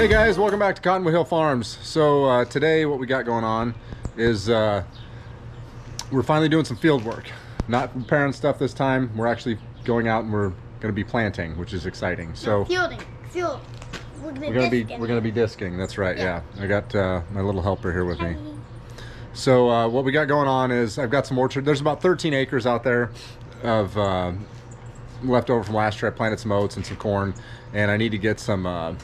Hey guys, welcome back to Cottonwood Hill Farms. So today what we got going on is we're finally doing some field work. Not preparing stuff this time. We're actually going out and we're going to be planting, which is exciting. So fielding. We're gonna be disking. That's right. Yeah. I got my little helper here with me. So what we got going on is I've got some orchard. There's about 13 acres out there of left over from last year. I planted some oats and some corn, and I need to get some.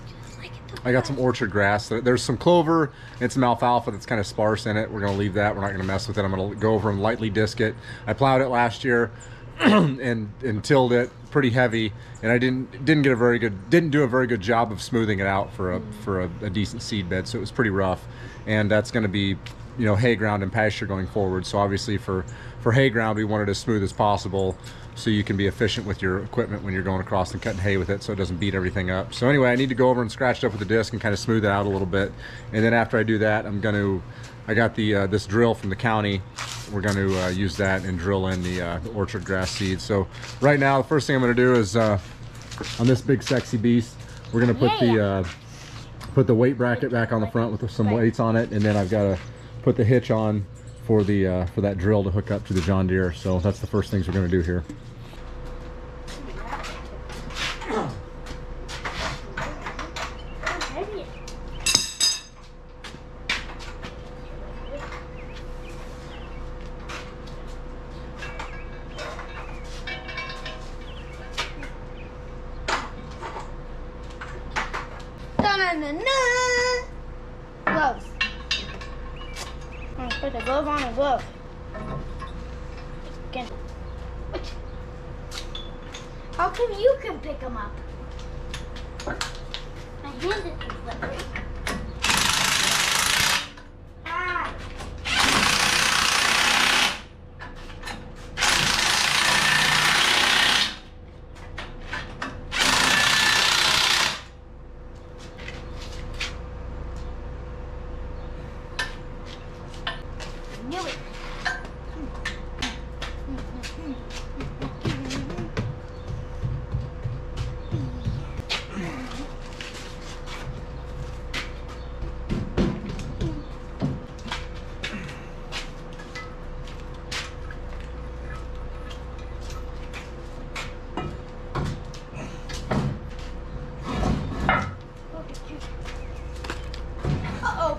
I got some orchard grass. There's some clover and some alfalfa that's kind of sparse in it. We're going to leave that. We're not going to mess with it. I'm going to go over and lightly disc it. I plowed it last year and tilled it pretty heavy, and I didn't do a very good job of smoothing it out for a decent seed bed. So it was pretty rough, and that's going to be, you know, hay ground and pasture going forward. So obviously for hay ground, we want it as smooth as possible so you can be efficient with your equipment when you're going across and cutting hay with it, so it doesn't beat everything up. So anyway, I need to go over and scratch it up with the disc and kind of smooth it out a little bit. And then after I do that, I got the this drill from the county. We're going to use that and drill in the orchard grass seeds. So right now, the first thing I'm going to do is on this big sexy beast, we're going to put the weight bracket back on the front with some weights on it, and then I've got to put the hitch on for that drill to hook up to the John Deere. So that's the first things we're going to do here. Gloves. I'm gonna put the glove on a glove. Again. How come you can pick them up? My hand is slippery. Ah. Knew it. Uh-oh.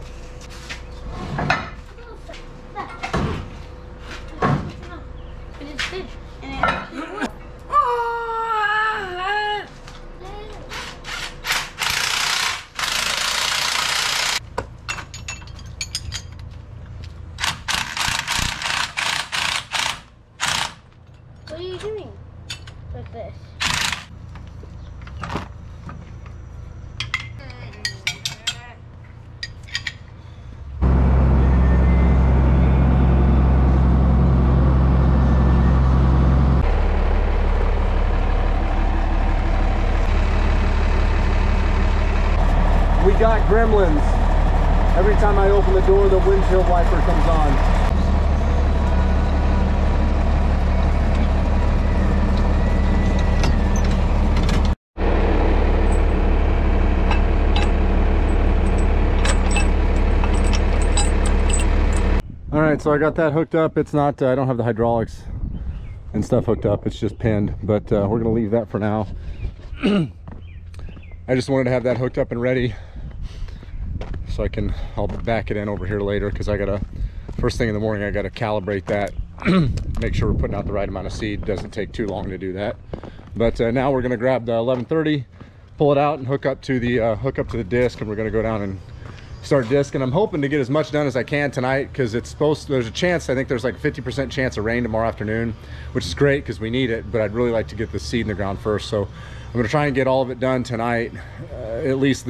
What are you doing with this? We got gremlins. Every time I open the door, the windshield wiper comes on. All right, so I got that hooked up. It's not, I don't have the hydraulics and stuff hooked up. It's just pinned, but we're gonna leave that for now. I just wanted to have that hooked up and ready so I'll back it in over here later, because first thing in the morning, I gotta calibrate that, make sure we're putting out the right amount of seed. It doesn't take too long to do that. But now we're gonna grab the 1130, pull it out and hook up to the disc, and we're gonna go down and start disc. And I'm hoping to get as much done as I can tonight, because there's a chance, I think there's like a 50% chance of rain tomorrow afternoon, which is great because we need it, but I'd really like to get the seed in the ground first. So I'm going to try and get all of it done tonight, at least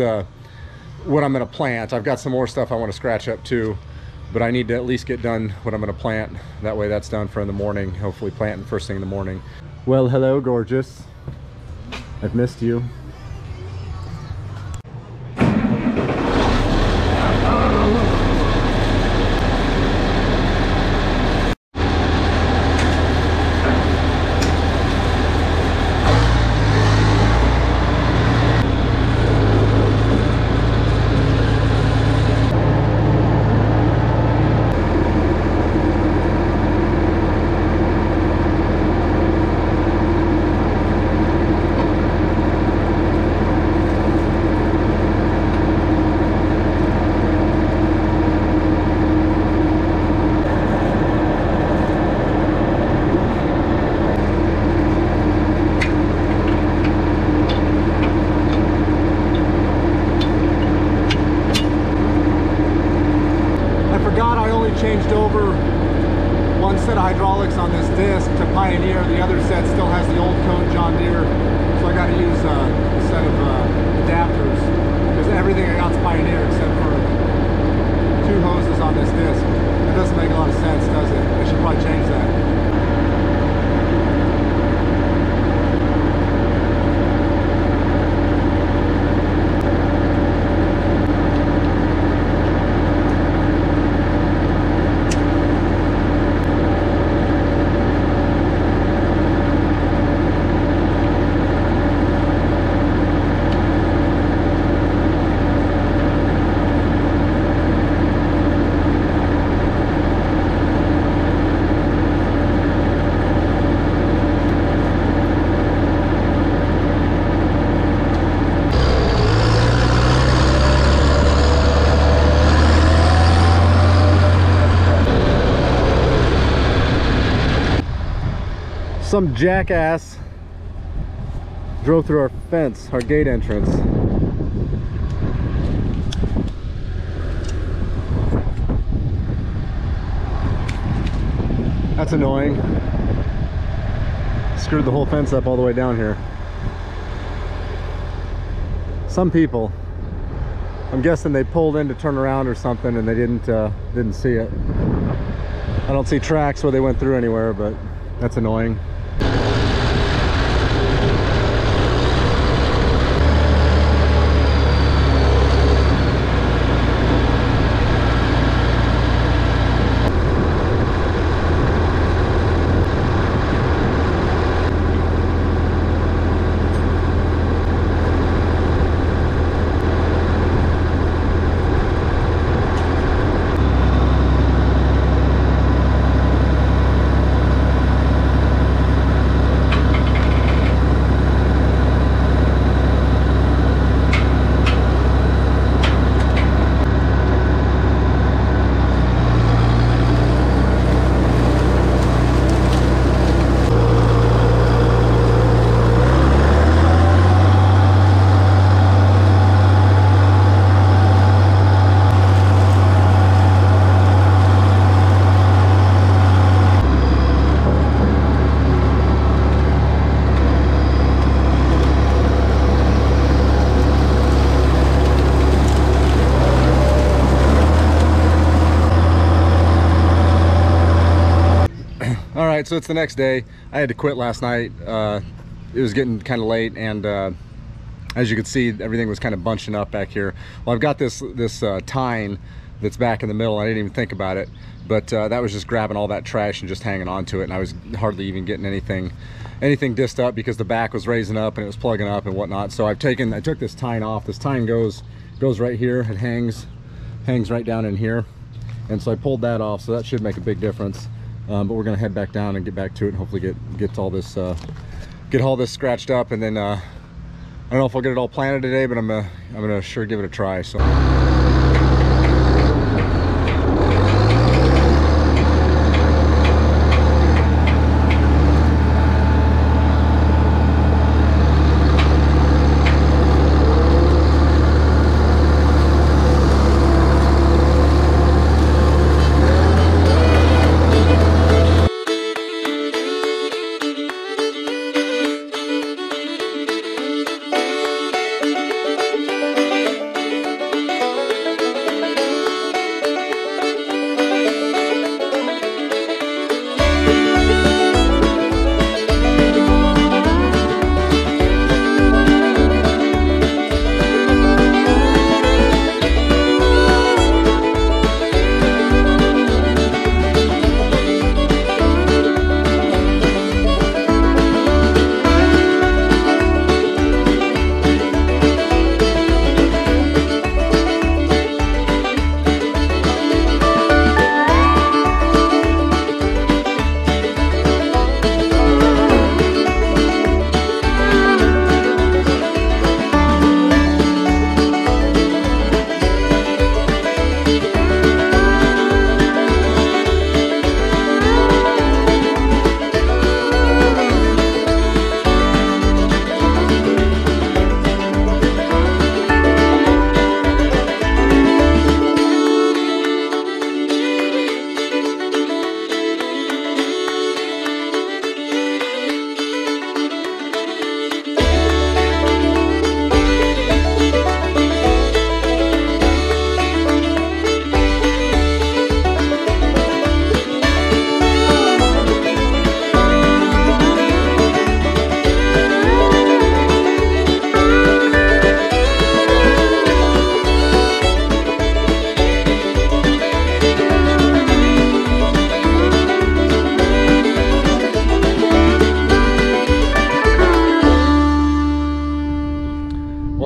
what I'm going to plant. I've got some more stuff I want to scratch up too, but I need to at least get done what I'm going to plant. That way that's done for in the morning, hopefully planting first thing in the morning. Well, hello gorgeous, I've missed you. hydraulics on this disc to Pioneer. The other set still has the old code John Deere, so I got to use a set of adapters because everything I got's Pioneer except for 2 hoses on this disc. That doesn't make a lot of sense, does it? I should probably change that. Some jackass drove through our fence, our gate entrance. That's annoying. Screwed the whole fence up all the way down here. Some people, I'm guessing they pulled in to turn around or something and they didn't see it. I don't see tracks where they went through anywhere, but that's annoying. All right, so it's the next day. I had to quit last night. It was getting kind of late, and as you can see, everything was kind of bunching up back here. Well, I've got this tine that's back in the middle. I didn't even think about it, but that was just grabbing all that trash and just hanging on to it, and I was hardly even getting anything disced up because the back was raising up and it was plugging up and whatnot. So I took this tine off. This tine goes right here. It hangs right down in here, and so I pulled that off. So that should make a big difference. But we're gonna head back down and get back to it and hopefully get all this scratched up, and then I don't know if I'll get it all planted today, but I'm gonna sure give it a try. So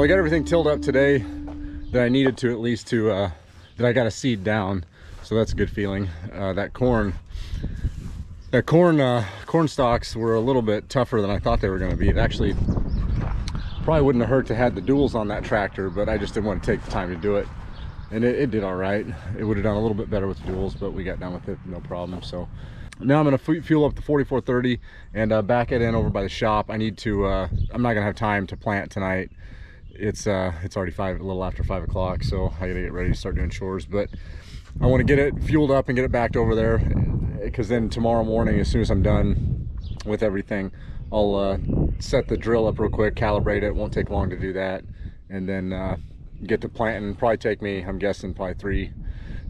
I got everything tilled up today that I needed to, at least to that I got a seed down, so that's a good feeling. That corn stalks were a little bit tougher than I thought they were going to be. It actually probably wouldn't have hurt to have the duals on that tractor, but I just didn't want to take the time to do it, and it did all right. It would have done a little bit better with the duals, but we got done with it no problem. So now I'm going to fuel up the 4430 and back it in over by the shop. I need to I'm not gonna have time to plant tonight. It's already a little after 5 o'clock, so I gotta get ready to start doing chores. But I want to get it fueled up and get it backed over there, because then tomorrow morning, as soon as I'm done with everything, I'll set the drill up real quick, calibrate it. Won't take long to do that, and then get to planting. Probably take me, I'm guessing, probably three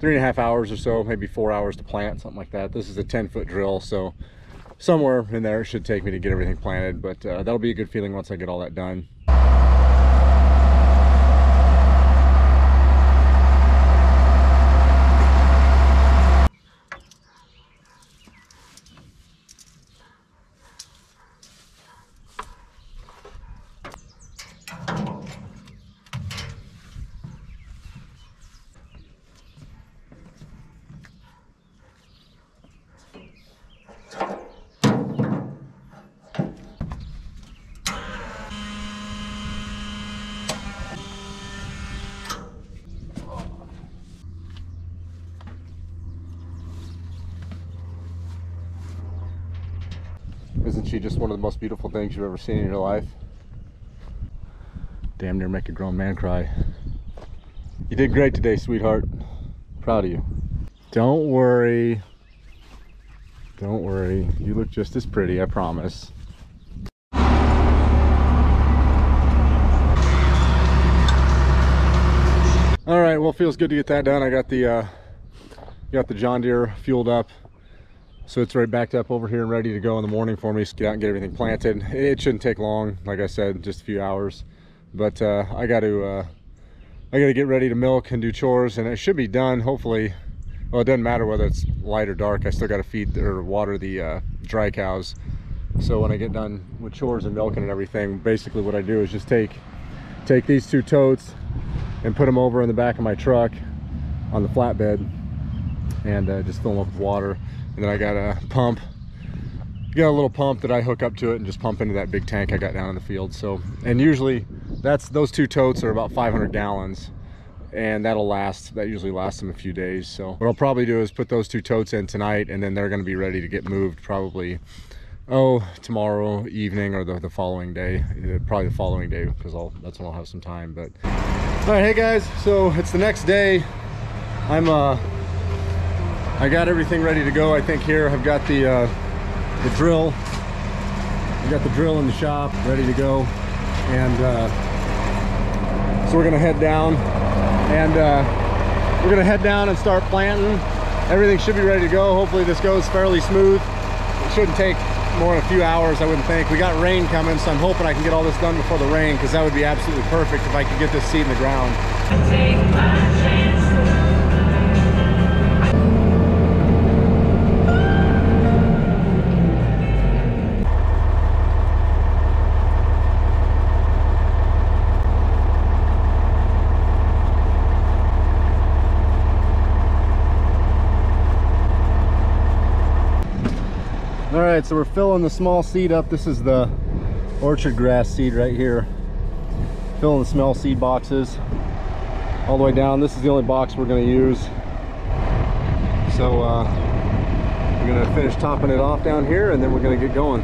and a half hours or so, maybe 4 hours to plant, something like that. This is a 10-foot drill, so somewhere in there it should take me to get everything planted, but that'll be a good feeling once I get all that done. Isn't she just one of the most beautiful things you've ever seen in your life? Damn near make a grown man cry. You did great today, sweetheart. Proud of you. Don't worry. Don't worry. You look just as pretty, I promise. All right, well, it feels good to get that done. I got the John Deere fueled up, so it's right backed up over here and ready to go in the morning for me to get out and get everything planted. It shouldn't take long, like I said, just a few hours. But I got to get ready to milk and do chores, and it should be done hopefully. Well, it doesn't matter whether it's light or dark. I still got to feed or water the dry cows. So when I get done with chores and milking and everything, basically what I do is just take these 2 totes and put them over in the back of my truck on the flatbed, and just fill them up with water. And then I got a pump, got a little pump that I hook up to it and just pump into that big tank I got down in the field. So, and usually those 2 totes are about 500 gallons, and that usually lasts them a few days. So what I'll probably do is put those 2 totes in tonight, and then they're going to be ready to get moved probably tomorrow evening or the following day. Probably the following day, because that's when I'll have some time. But all right, hey guys, so it's the next day. I got everything ready to go. I think here I've got the drill. We got the drill in the shop ready to go, and so we're gonna head down and start planting. Everything should be ready to go. Hopefully this goes fairly smooth. It shouldn't take more than a few hours, I wouldn't think. We got rain coming, so I'm hoping I can get all this done before the rain, because that would be absolutely perfect if I could get this seed in the ground. Take my chance. All right, so we're filling the small seed up. This is the orchard grass seed right here. Filling the small seed boxes all the way down. This is the only box we're going to use. So we're going to finish topping it off down here, and then we're going to get going.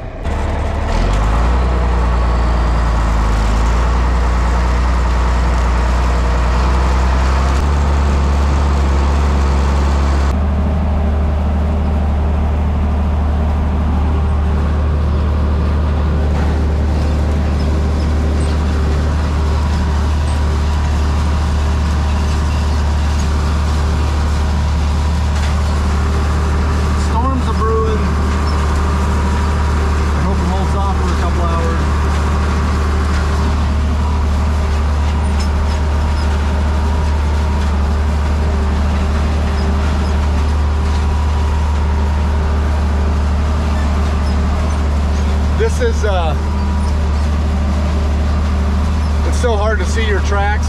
so hard to see your tracks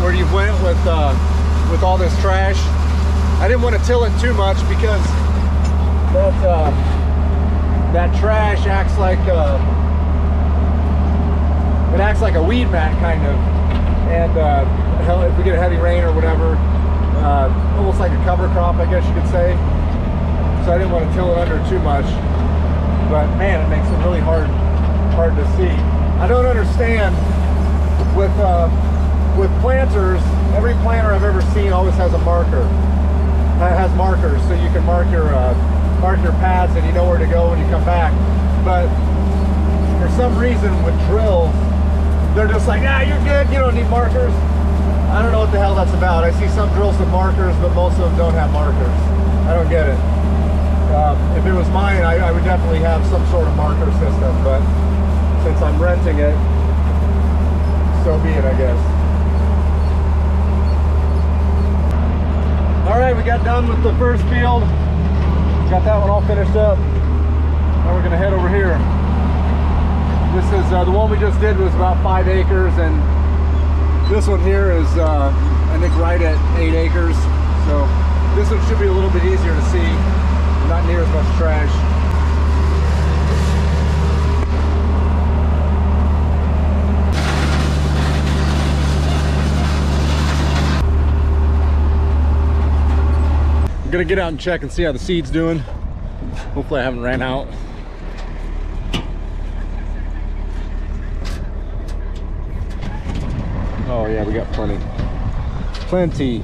where you went with all this trash. I didn't want to till it too much because that trash acts like it acts like a weed mat kind of, and hell, if we get a heavy rain or whatever, almost like a cover crop, I guess you could say. So I didn't want to till it under too much, but man, it makes it really hard to see. I don't understand with planters. Every planter I've ever seen always has a marker. It has markers, so you can mark your paths and you know where to go when you come back. But for some reason with drills, they're just like, ah, you're good, you don't need markers. I don't know what the hell that's about. I see some drills with markers, but most of them don't have markers. I don't get it. If it was mine, I would definitely have some sort of marker system, but since I'm renting it, so be it, I guess. All right, we got done with the first field. Got that one all finished up. Now we're gonna head over here. This is the one we just did was about 5 acres, and this one here is I think right at 8 acres. So this one should be a little bit easier to see, not near as much trash. I'm gonna get out and check and see how the seed's doing. Hopefully I haven't ran out. Oh yeah, we got plenty. Plenty.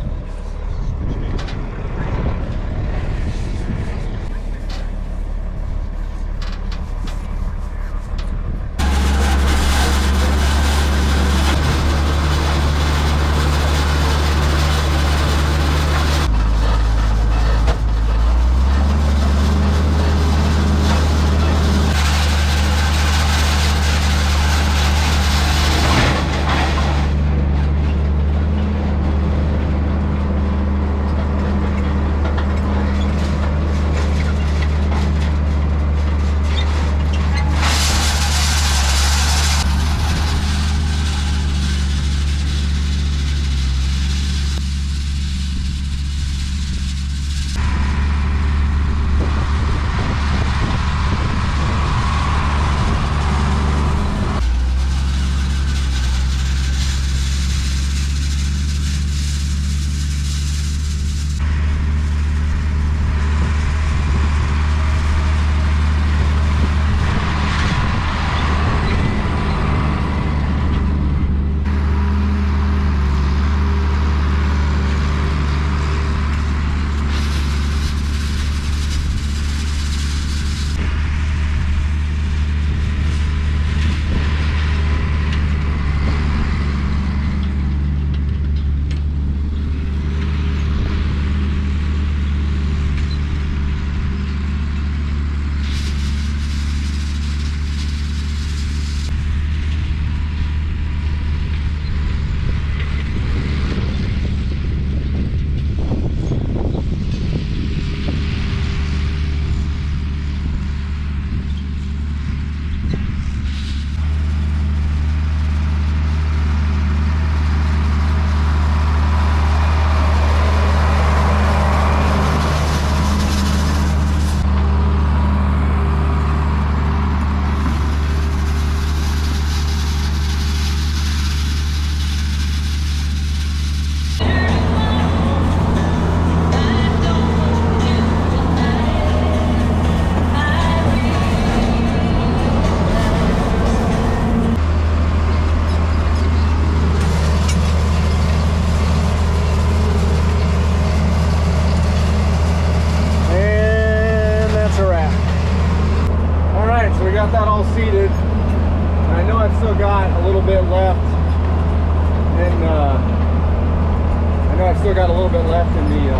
still got a little bit left in the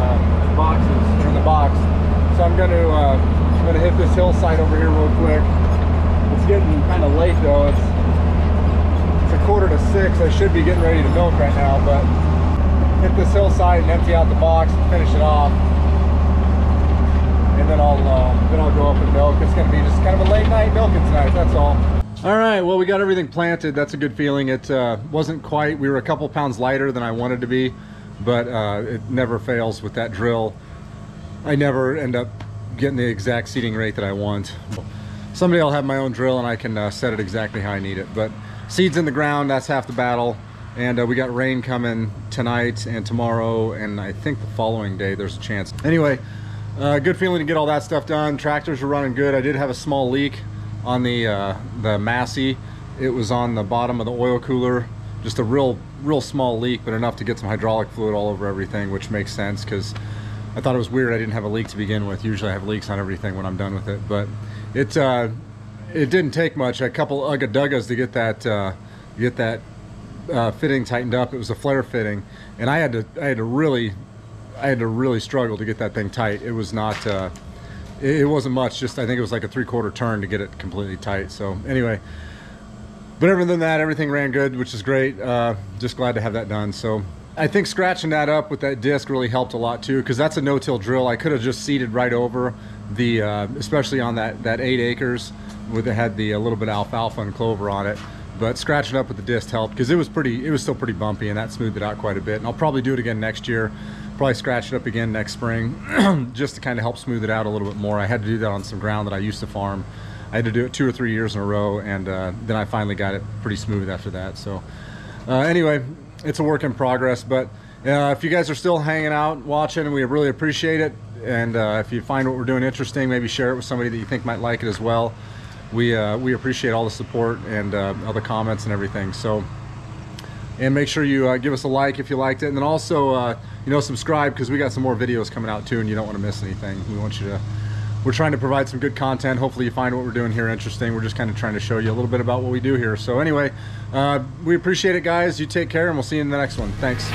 boxes, or in the box. So I'm gonna hit this hillside over here real quick. It's getting kind of late though. It's 5:45. I should be getting ready to milk right now, but hit this hillside and empty out the box and finish it off. And then I'll go up and milk. It's gonna be just kind of a late night milking tonight, that's all. All right, well, we got everything planted. That's a good feeling. It wasn't quite, we were a couple pounds lighter than I wanted to be, but it never fails with that drill. I never end up getting the exact seeding rate that I want. Someday I'll have my own drill and I can set it exactly how I need it. But seeds in the ground, that's half the battle. And we got rain coming tonight and tomorrow, and I think the following day there's a chance. Anyway, good feeling to get all that stuff done. Tractors are running good. I did have a small leak on the Massey. It was on the bottom of the oil cooler, just a real small leak, but enough to get some hydraulic fluid all over everything, which makes sense because I thought it was weird I didn't have a leak to begin with. Usually I have leaks on everything when I'm done with it, but it didn't take much. A couple ugga-duggas to get that fitting tightened up. It was a flare fitting, and I had to really struggle to get that thing tight. It was not it wasn't much, just I think it was like a 3/4 turn to get it completely tight. So anyway, but other than that, everything ran good, which is great. Just glad to have that done. So I think scratching that up with that disc really helped a lot too, because that's a no-till drill. I could have just seeded right over the especially on that 8 acres where it had the little bit of alfalfa and clover on it. But scratching up with the disc helped because it was still pretty bumpy, and that smoothed it out quite a bit. And I'll probably do it again next year. Probably scratch it up again next spring just to kind of help smooth it out a little bit more. I had to do that on some ground that I used to farm. I had to do it 2 or 3 years in a row, and then I finally got it pretty smooth after that. So anyway, it's a work in progress, but if you guys are still hanging out watching, we really appreciate it. And if you find what we're doing interesting, maybe share it with somebody that you think might like it as well. We appreciate all the support and all the comments and everything. So, and make sure you give us a like if you liked it, and then also subscribe, because we got some more videos coming out too, and you don't want to miss anything. We're trying to provide some good content. Hopefully you find what we're doing here interesting. We're just kind of trying to show you a little bit about what we do here. So anyway, we appreciate it, guys. You take care, and we'll see you in the next one. Thanks.